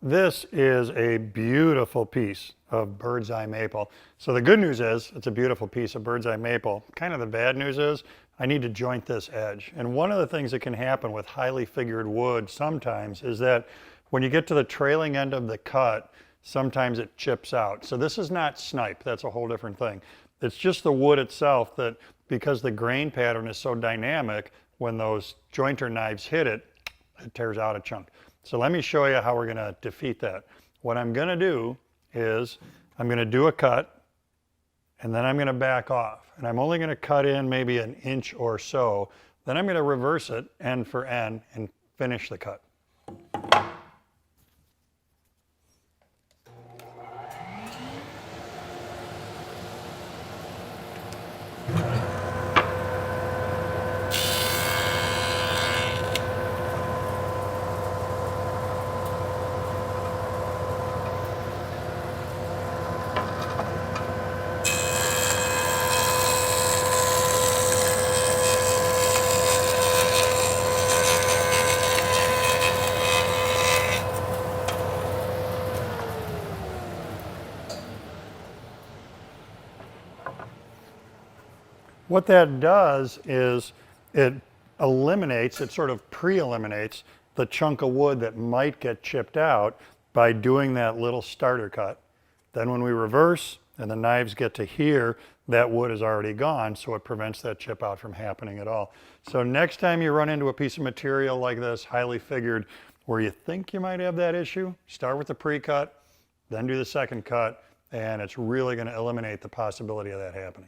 This is a beautiful piece of birdseye maple. So the good news is it's a beautiful piece of birdseye maple. Kind of the bad news is I need to joint this edge. And one of the things that can happen with highly figured wood sometimes is that when you get to the trailing end of the cut, sometimes it chips out. So this is not snipe, that's a whole different thing. It's just the wood itself that, because the grain pattern is so dynamic, when those jointer knives hit it, it tears out a chunk. So let me show you how we're gonna defeat that. What I'm gonna do is I'm gonna do a cut and then I'm gonna back off. And I'm only gonna cut in maybe an inch or so. Then I'm gonna reverse it end for end and finish the cut. What that does is it eliminates, it sort of pre-eliminates the chunk of wood that might get chipped out by doing that little starter cut. Then when we reverse and the knives get to here, that wood is already gone, so it prevents that chip out from happening at all. So next time you run into a piece of material like this, highly figured, where you think you might have that issue, start with the pre-cut, then do the second cut, and it's really going to eliminate the possibility of that happening.